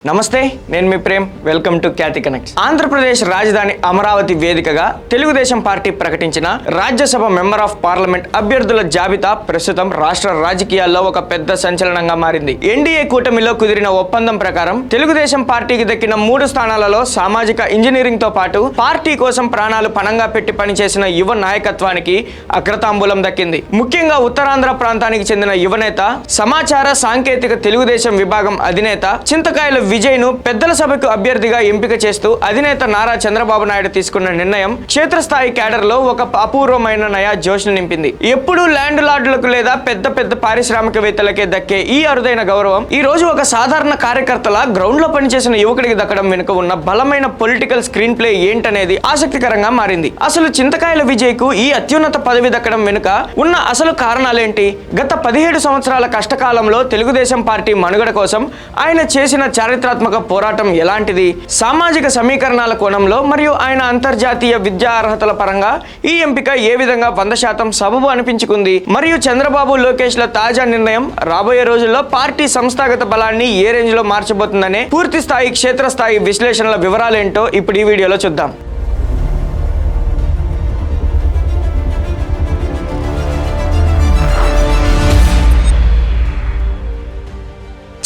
నమస్తే, నేను మీ Prem. Welcome to Khyati connects. Andhra Pradesh రాజధాని అమరావతి వేదికగా తెలుగుదేశం పార్టీ ప్రకటించిన రాజ్యసభ మెంబర్ ఆఫ్ పార్లమెంట్ అభ్యర్థుల జాబితా ప్రస్తుతం రాష్ట్ర రాజకీయాల్లో ఒక పెద్ద సంచలనంగా మారింది. ఎన్డీఏ కూటమిలో కుదిరిన ఒప్పందం ప్రకారం తెలుగుదేశం పార్టీకి దక్కిన 3 స్థానాలలో సామాజిక ఇంజనీరింగ్ తో పాటు పార్టీ కోసం ప్రాణాలు పణంగా పెట్టి పనిచేసిన యువ నాయకత్వానికి అగ్రతాంబూలం దక్కింది. ముఖ్యంగా ఉత్తరాంధ్ర ప్రాంతానికి చెందిన యువనేత, సమాచార సాంకేతిక తెలుగుదేశం విభాగం అధినేత చింతకాయల విజయ్ ను పెద్దల సభకు అభ్యర్థిగా ఎంపిక చేస్తూ అధినేత నారా చంద్రబాబు నాయుడు తీసుకున్న నిర్ణయం క్షేత్రస్థాయి క్యాడర్ లో ఒక అపూర్వమైన నయా జోష్ను నింపింది. ఎప్పుడూ ల్యాండ్ లార్డులకు లేదా పెద్ద పెద్ద పారిశ్రామికవేత్తలకే దక్కే ఈ అరుదైన గౌరవం ఈ రోజు ఒక సాధారణ కార్యకర్తల గ్రౌండ్ లో పనిచేసిన యువకుడికి దక్కడం వెనుక ఉన్న బలమైన పొలిటికల్ స్క్రీన్ ప్లే ఏంటనేది ఆసక్తికరంగా మారింది. అసలు చింతకాయల విజయ్ కు ఈ అత్యున్నత పదవి దక్కడం వెనుక ఉన్న అసలు కారణాలేంటి? గత 17 సంవత్సరాల కష్టకాలంలో తెలుగుదేశం పార్టీ మనుగడ కోసం ఆయన చేసిన చారిత్రాత్మక పోరాటం ఎలాంటిది? సామాజిక సమీకరణాల కోణంలో మరియు ఆయన అంతర్జాతీయ విద్యా అర్హతల పరంగా ఈ ఎంపిక ఏ విధంగా 100% సబబు అనిపించుకుంది? మరియు చంద్రబాబు, లోకేష్ ల తాజా నిర్ణయం రాబోయే రోజుల్లో పార్టీ సంస్థాగత బలాన్ని ఏ రేంజ్ లో మార్చబోతుందనే పూర్తి స్థాయి క్షేత్రస్థాయి విశ్లేషణల వివరాలేంటో ఇప్పుడు ఈ వీడియోలో చూద్దాం.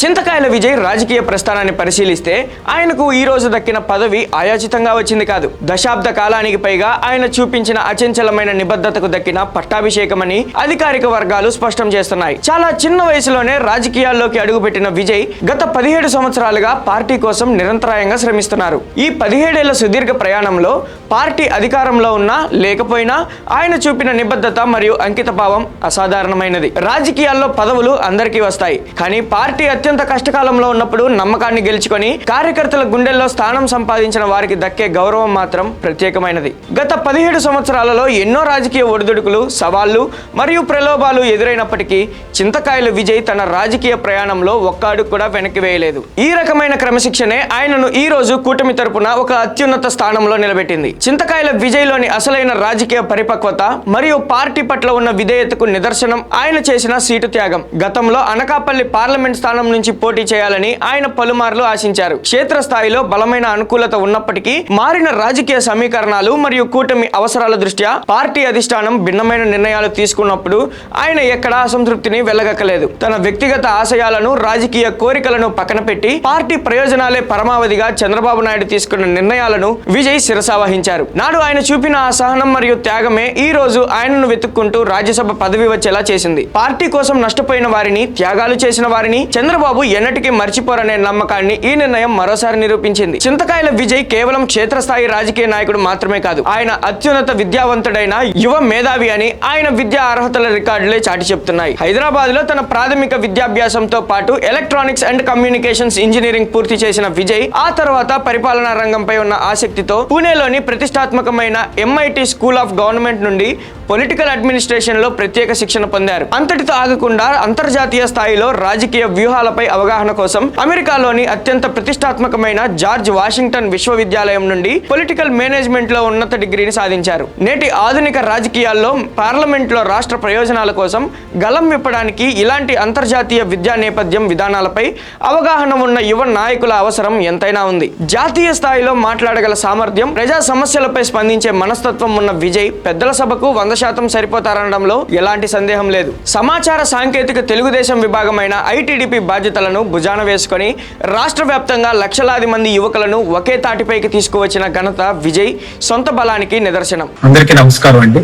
చింతకాయల విజయ్ రాజకీయ ప్రస్థానాన్ని పరిశీలిస్తే ఆయనకు ఈ రోజు దక్కిన పదవి ఆయాచితంగా వచ్చింది కాదు. దశాబ్ద కాలానికి పైగా ఆయన చూపించిన అచంచలమైన నిబద్ధతకు దక్కిన పట్టాభిషేకమని అధికారిక వర్గాలు స్పష్టం చేస్తున్నాయి. చాలా చిన్న వయసులోనే రాజకీయాల్లోకి అడుగుపెట్టిన విజయ్ గత 17 సంవత్సరాలుగా పార్టీ కోసం నిరంతరాయంగా శ్రమిస్తున్నారు. ఈ 17 ఏళ్ల సుదీర్ఘ ప్రయాణంలో పార్టీ అధికారంలో ఉన్నా లేకపోయినా ఆయన చూపిన నిబద్ధత మరియు అంకితభావం అసాధారణమైనది. రాజకీయాల్లో పదవులు అందరికీ వస్తాయి, కానీ పార్టీ అత్యంత కష్టకాలంలో ఉన్నప్పుడు నమ్మకాన్ని గెలుచుకొని కార్యకర్తల గుండెల్లో స్థానం సంపాదించిన వారికి దక్కే గౌరవం మాత్రం ప్రత్యేకమైనది. గత 17 సంవత్సరాలలో ఎన్నో రాజకీయ ఒడిదుడుకులు, సవాళ్లు మరియు ప్రలోభాలు ఎదురైనప్పటికీ చింతకాయల విజయ్ తన రాజకీయ ప్రయాణంలో ఒక్క అడుగు కూడా వెనక్కి వేయలేదు. ఈ రకమైన క్రమశిక్షణే ఆయనను ఈ రోజు కూటమి తరపున ఒక అత్యున్నత స్థానంలో నిలబెట్టింది. చింతకాయల విజయ్ లోని అసలైన రాజకీయ పరిపక్వత మరియు పార్టీ పట్ల ఉన్న విధేయతకు నిదర్శనం ఆయన చేసిన సీటు త్యాగం. గతంలో అనకాపల్లి పార్లమెంట్ స్థానం నుంచి పోటీ చేయాలని ఆయన పలుమార్లు ఆశించారు. క్షేత్రస్థాయిలో బలమైన అనుకూలత ఉన్నప్పటికీ మారిన రాజకీయ సమీకరణాలు మరియు కూటమి అవసరాల దృష్ట్యా పార్టీ అధిష్టానం భిన్నమైన నిర్ణయాలు తీసుకున్నప్పుడు ఆయన ఎక్కడా అసంతృప్తిని వెళ్లగక్కలేదు. తన వ్యక్తిగత ఆశయాలను, రాజకీయ కోరికలను పక్కన పెట్టి పార్టీ ప్రయోజనాలే పరమావధిగా చంద్రబాబు నాయుడు తీసుకున్న నిర్ణయాలను విజయ్ శిరసావహించారు. నాడు ఆయన చూపిన ఆ సహనం మరియు త్యాగమే ఈ రోజు ఆయనను వెతుక్కుంటూ రాజ్యసభ పదవి వచ్చేలా చేసింది. పార్టీ కోసం నష్టపోయిన వారిని, త్యాగాలు చేసిన వారిని చంద్రబాబు ఎన్నటికీ మర్చిపోరనే నమ్మకాన్ని ఈ నిర్ణయం మరోసారి నిరూపించింది. చింతకాయల విజయ్ కేవలం క్షేత్రస్థాయి రాజకీయ నాయకుడు మాత్రమే కాదు, ఆయన అత్యున్నత విద్యావంతుడైన యువ మేధావి అని ఆయన విద్యా అర్హతల రికార్డులే చాటి చెప్తున్నాయి. హైదరాబాద్ లో తన ప్రాథమిక విద్యాభ్యాసంతో పాటు ఎలక్ట్రానిక్స్ అండ్ కమ్యూనికేషన్స్ ఇంజనీరింగ్ పూర్తి చేసిన విజయ్ ఆ తర్వాత పరిపాలనా రంగంపై ఉన్న ఆసక్తితో పూణేలోని ప్రతిష్టాత్మకమైన MIT స్కూల్ ఆఫ్ గవర్నమెంట్ నుండి పొలిటికల్ అడ్మినిస్ట్రేషన్ లో ప్రత్యేక శిక్షణ పొందారు. అంతటితో ఆగకుండా అంతర్జాతీయ స్థాయిలో రాజకీయ వ్యూహాలపై అవగాహన కోసం అమెరికాలోని అత్యంత ప్రతిష్టాత్మకమైన జార్జ్ వాషింగ్టన్ విశ్వవిద్యాలయం నుండి పొలిటికల్ మేనేజ్మెంట్ లో ఉన్నత డిగ్రీని సాధించారు. నేటి ఆధునిక రాజకీయాల్లో పార్లమెంట్ లో రాష్ట్ర ప్రయోజనాల కోసం గలం విప్పడానికి ఇలాంటి అంతర్జాతీయ విద్యా నేపథ్యం, విధానాలపై అవగాహన ఉన్న యువ నాయకుల అవసరం ఎంతైనా ఉంది. జాతీయ స్థాయిలో మాట్లాడగల సామర్థ్యం, ప్రజా సమస్యలపై స్పందించే మనస్తత్వం ఉన్న విజయ్ పెద్దల సభకు 100% సరిపోతారనడంలో ఎలాంటి సందేహం లేదు. సమాచార సాంకేతిక తెలుగుదేశం విభాగమైన ITDP బాధ్యతలను భుజాన వేసుకొని రాష్ట్ర వ్యాప్తంగా లక్షలాది మంది యువకులను ఒకే తాటిపైకి తీసుకువచ్చిన ఘనత విజయ్ సొంత బలానికి నిదర్శనం. అందరికీ నమస్కారం అండి.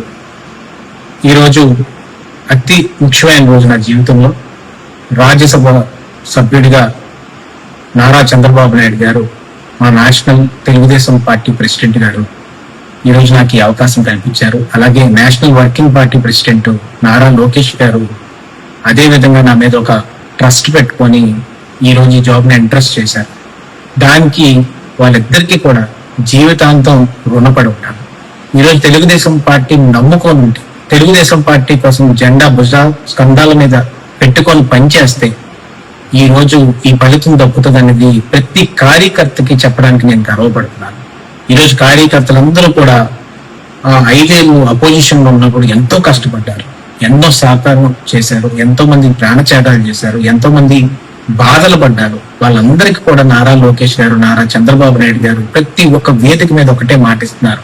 ఈరోజు అతి ముఖ్యమైన రోజు నా జీవితంలో. రాజ్యసభ సభ్యుడిగా నారా చంద్రబాబు నాయుడు గారు, మా నేషనల్ తెలుగుదేశం పార్టీ ప్రెసిడెంట్ గారు ఈరోజు నాకు ఈ అవకాశం కల్పించారు. అలాగే national working party president Nara Lokesh గారు అదే విధంగా నా మీద ఒక ట్రస్ట్ పెట్టుకొని ఈరోజు ఈ జాబ్ని ఇంట్రెస్ట్ చేశారు. దానికి వాళ్ళిద్దరికీ కూడా జీవితాంతం రుణపడి ఉంటాను. ఈరోజు తెలుగుదేశం పార్టీని నమ్ముకొని ఉంటే, తెలుగుదేశం పార్టీ కోసం జెండా స్కంధాల మీద పెట్టుకొని పనిచేస్తే ఈరోజు ఈ ఫలితం దక్కుతుంది అనేది ప్రతి కార్యకర్తకి చెప్పడానికి నేను గర్వపడుతున్నాను. ఈరోజు కార్యకర్తలందరూ కూడా 5 ఏళ్ళు అపోజిషన్ లో ఉన్నప్పుడు ఎంతో కష్టపడ్డారు, ఎన్నో సహకారం చేశారు, ఎంతో మంది ప్రాణత్యాగాలు చేశారు, ఎంతో మంది బాధలు పడ్డారు. వాళ్ళందరికీ కూడా నారా లోకేష్ గారు, నారా చంద్రబాబు నాయుడు గారు ప్రతి ఒక్క వేదిక మీద ఒకటే మాటిస్తున్నారు,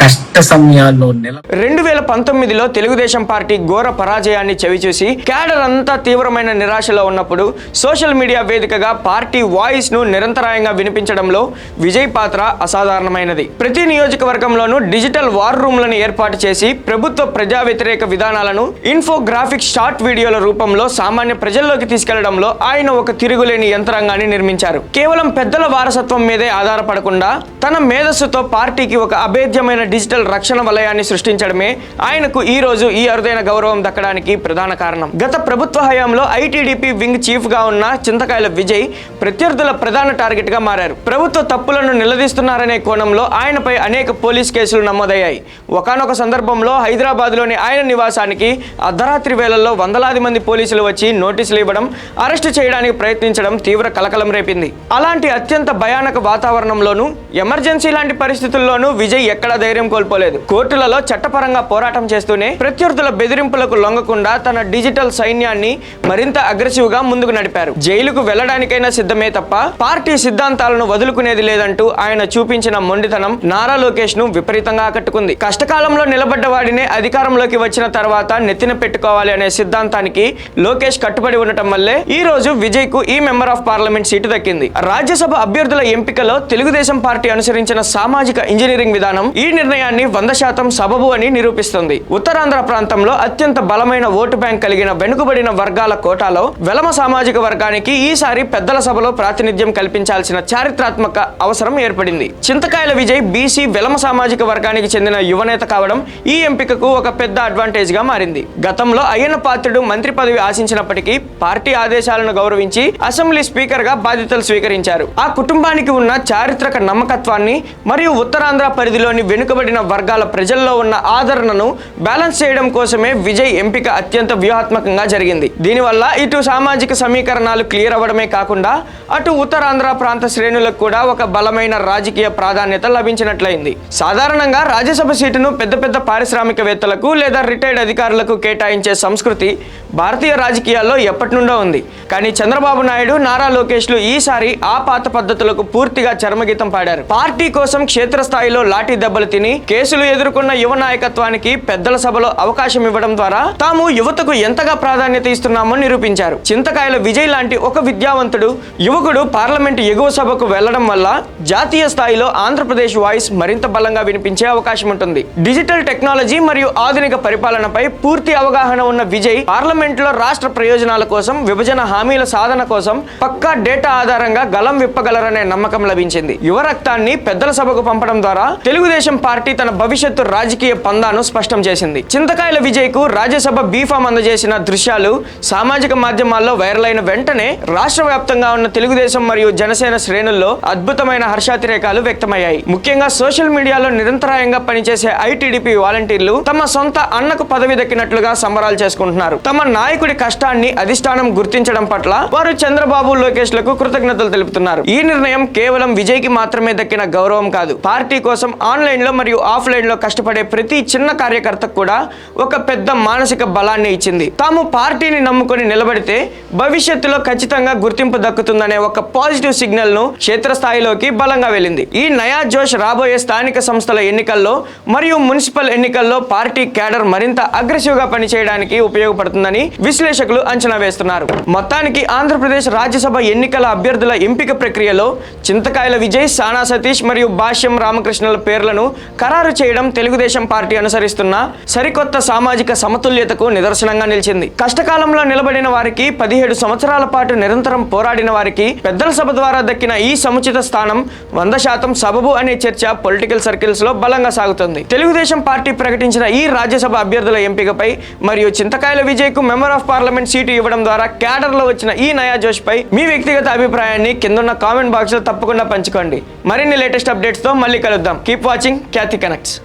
కష్ట సమయాల్లో 2019లో తెలుగుదేశం పార్టీ ఘోర పరాజయాన్ని చవిచూసి క్యాడర్ అంతా తీవ్రమైన నిరాశలో ఉన్నప్పుడు సోషల్ మీడియా వేదికగా పార్టీ వాయిస్ ను నిరంతరాయంగా వినిపించడంలో విజయ్ పాత్ర అసాధారణమైనది. ప్రతి నియోజకవర్గంలోనూ డిజిటల్ వార్ రూమ్లను ఏర్పాటు చేసి ప్రభుత్వ ప్రజా వ్యతిరేక విధానాలను ఇన్ఫోగ్రాఫిక్ షార్ట్ వీడియోల రూపంలో సామాన్య ప్రజల్లోకి తీసుకెళ్లడంలో ఆయన ఒక తిరుగులేని యంత్రాంగాన్ని నిర్మించారు. కేవలం పెద్దల వారసత్వం మీదే ఆధారపడకుండా తన మేధస్సుతో పార్టీకి ఒక అభేద్యమైన డిజిటల్ రక్షణ వలయాన్ని సృష్టించడమే ఆయనకు ఈ రోజు ఈ అరుదైన గౌరవం దక్కడానికి ప్రధాన కారణం. గత ప్రభుత్వ హయాంలో ఐటీడీపీ వింగ్ చీఫ్ గా ఉన్న చింతకాయల విజయ్ ప్రత్యర్థుల ప్రధాన టార్గెట్ గా మారారు. ప్రభుత్వ తప్పులను నిలదీస్తున్నారనే కోణంలో ఆయనపై అనేక పోలీస్ కేసులు నమోదయ్యాయి. ఒకానొక సందర్భంలో హైదరాబాద్ లోని ఆయన నివాసానికి అర్ధరాత్రి వేళల్లో వందలాది మంది పోలీసులు వచ్చి నోటీసులు ఇవ్వడం, అరెస్టు చేయడానికి ప్రయత్నించడం తీవ్ర కలకలం రేపింది. అలాంటి అత్యంత భయానక వాతావరణంలోనూ ఎమర్జెన్సీ లాంటి పరిస్థితుల్లోనూ విజయ్ ఎక్కడా ధైర్యం కోల్పోలేదు. కోర్టులలో చట్టపరంగా పోరాటం చేస్తూనే ప్రత్యర్థుల బెదిరింపులకు లొంగకుండా తన డిజిటల్ సైన్యాన్ని మరింత అగ్రెసివ్ గా ముందుకు నడిపారు. జైలుకు వెళ్లడానికైనా సిద్ధమే తప్ప పార్టీ సిద్ధాంతాలను వదులుకునేది లేదంటూ ఆయన చూపించిన మొండితనం నారా లోకేష్ ను విపరీతంగా ఆకట్టుకుంది. కష్టకాలంలో నిలబడ్డ వాడినే అధికారంలోకి వచ్చిన తర్వాత నెత్తిన పెట్టుకోవాలి అనే సిద్ధాంతానికి లోకేష్ కట్టుబడి ఉండటం వల్లే ఈ రోజు విజయ్ కు ఈ మెంబర్ ఆఫ్ పార్లమెంట్ సీటు దక్కింది. రాజ్యసభ అభ్యర్థుల ఎంపికలో తెలుగుదేశం పార్టీ అనుసరించిన సామాజిక ఇంజనీరింగ్ విధానం ఈ నిర్ణయాన్ని 100% సబబు అని నిరూపిస్తుంది. ఉత్తరాంధ్ర ప్రాంతంలో అత్యంత బలమైన ఓటు బ్యాంక్ కలిగిన వెనుకబడిన వర్గాల కోటాలో వెలమ సామాజిక వర్గానికి ఈసారి పెద్దల సభలో ప్రాతినిధ్యం కల్పించాల్సిన చారిత్రాత్మక అవసరం ఏర్పడింది. చింతకాయల విజయ్ బీసీ వెలమ సామాజిక వర్గానికి చెందిన యువనేత కావడం ఈ ఎంపికకు ఒక పెద్ద అడ్వాంటేజ్ గా మారింది. గతంలో అయ్యన్న పాత్రుడు మంత్రి పదవి ఆశించినప్పటికీ పార్టీ ఆదేశాలను గౌరవించి అసెంబ్లీ స్పీకర్ గా బాధ్యతలు స్వీకరించారు. ఆ కుటుంబానికి ఉన్న చారిత్రక నమ్మకత్వాన్ని మరియు ఉత్తరాంధ్ర పరిధిలోని వెనుకబడిన వర్గాల ప్రజల్లో ఉన్న ఆదరణను బ్యాలెన్స్ చేయడం కోసమే విజయ్ ఎంపిక అత్యంత వ్యూహాత్మకంగా జరిగింది. దీనివల్ల ఇటు సామాజిక సమీకరణాలు క్లియర్ అవ్వడమే కాకుండా అటు ఉత్తరాంధ్ర ప్రాంత శ్రేణులకు కూడా ఒక బలమైన రాజకీయ ప్రాధాన్యత లభించినట్లయింది. సాధారణంగా రాజ్యసభ సీటును పెద్ద పెద్ద పారిశ్రామికవేత్తలకు లేదా రిటైర్డ్ అధికారులకు కేటాయించే సంస్కృతి భారతీయ రాజకీయాల్లో ఎప్పటి నుండో ఉంది. కానీ చంద్రబాబు నాయుడు, నారా లోకేష్లు ఈసారి ఆ పాత పద్ధతులకు పూర్తిగా చర్మగీతం పాడారు. పార్టీ కోసం క్షేత్రస్థాయిలో లాఠీ దెబ్బలు తిని కేసులు ఎదుర్కొన్న యువ నాయకత్వానికి పెద్దల సభలో అవకాశం ఇవ్వడం ద్వారా తాము యువతకు ఎంతగా ప్రాధాన్యత ఇస్తున్నామో నిరూపించారు. చింతకాయల విజయ్ లాంటి ఒక విద్యావంతుడు యువకుడు పార్లమెంటు ఎగువ సభకు వెళ్లడం వల్ల జాతీయ స్థాయిలో ఆంధ్రప్రదేశ్ వాయిస్ మరింత బలంగా వినిపించే అవకాశం ఉంటుంది. డిజిటల్ టెక్నాలజీ మరియు ఆధునిక పరిపాలనపై పూర్తి అవగాహన ఉన్న విజయ్ పార్లమెంటులో రాష్ట్ర ప్రయోజనాల కోసం, విభజన హామీల సాధన కోసం పక్కా డేటా ఆధారంగా గలం విప్పగలరనే నమ్మకం లభించింది. యువ రక్తాన్ని పెద్దల సభకు పంపడం ద్వారా తెలుగుదేశం పార్టీ తన భవిష్యత్తు రాజకీయ పందాను స్పష్టం చేసింది. చింతకాయల విజయ్ కు రాజ్యసభ బీఫామ్ అందజేసిన దృశ్యాలు సామాజిక మాధ్యమాల్లో వైరల్ అయిన వెంటనే రాష్ట్ర వ్యాప్తంగా ఉన్న తెలుగుదేశం మరియు జనసేన శ్రేణుల్లో అద్భుతమైన హర్షాతిరేకాలు వ్యక్తమయ్యాయి. ముఖ్యంగా సోషల్ మీడియాలో నిరంతరాయంగా పనిచేసే ఐటీడీపీ వాలంటీర్లు తమ సొంత అన్నకు పదవి దక్కినట్లుగా సంబరాలు చేసుకుంటున్నారు. తమ నాయకుడి కష్టాన్ని అధిష్టానం గుర్తించడం పట్ల వారు చంద్రబాబు, లోకేష్లకు కృతజ్ఞతలు తెలుపుతున్నారు. ఈ నిర్ణయం కేవలం విజయ్ కి మాత్రమే దక్కిన గౌరవం కాదు, పార్టీ కోసం ఆన్లైన్ లో మరియు ఆఫ్లైన్ లో కష్టపడే ప్రతి చిన్న కార్యకర్తకు కూడా ఒక పెద్ద మానసిక బలాన్ని ఇచ్చింది. తాము పార్టీని నమ్ముకొని నిలబడితే భవిష్యత్తులో ఖచ్చితంగా గుర్తింపు దక్కుతుందనే ఒక పాజిటివ్ సిగ్నల్ ను క్షేత్రస్థాయిలోకి బలంగా వెళ్ళింది. ఈ నయా జోష్ రాబోయే స్థానిక సంస్థల ఎన్నికల్లో మరియు మున్సిపల్ ఎన్నికల్లో పార్టీ క్యాడర్ మరింత అగ్రెసివ్ గా పనిచేయడానికి ఉపయోగపడుతుందని విశ్లేషకులు అంచనా వేస్తున్నారు. మొత్తానికి ఆంధ్రప్రదేశ్ రాజ్యసభ ఎన్నికల అభ్యర్థుల ఎంపిక ప్రక్రియలో చింతకాయల విజయ్, సానా సతీష్ మరియు భాష్యం రామకృష్ణుల పేర్లను ఖరారు చేయడం తెలుగుదేశం పార్టీ అనుసరిస్తున్న సరికొత్త సామాజిక సమతుల్యతకు నిదర్శనంగా నిలిచింది. కష్టకాలంలో నిలబడిన వారికి, 17 సంవత్సరాల పాటు నిరంతరం పోరాడిన వారికి పెద్దల సభ ద్వారా దక్కిన ఈ సముచిత స్థానం 100% సబబు అనే చర్చ పొలిటికల్ సర్కిల్స్ లో బలంగా సాగుతుంది. తెలుగుదేశం పార్టీ ప్రకటించిన ఈ రాజ్యసభ అభ్యర్థుల ఎంపికపై మరియు చింతకాయల విజయ్ కు మెంబర్ ఆఫ్ పార్లమెంట్ సీటు ఇవ్వడం ద్వారా క్యాడర్ లో వచ్చిన ఈ నయా జోష్ పై మీ వ్యక్తిగత అభిప్రాయాన్ని కిందున్న కామెంట్ బాక్స్ లో తప్పకుండా పంచుకోండి. మరిన్ని లేటెస్ట్ అప్డేట్స్ తో మళ్ళీ కలుద్దాం. కీప్ వాచింగ్ ఖ్యాతి కనెక్ట్స్.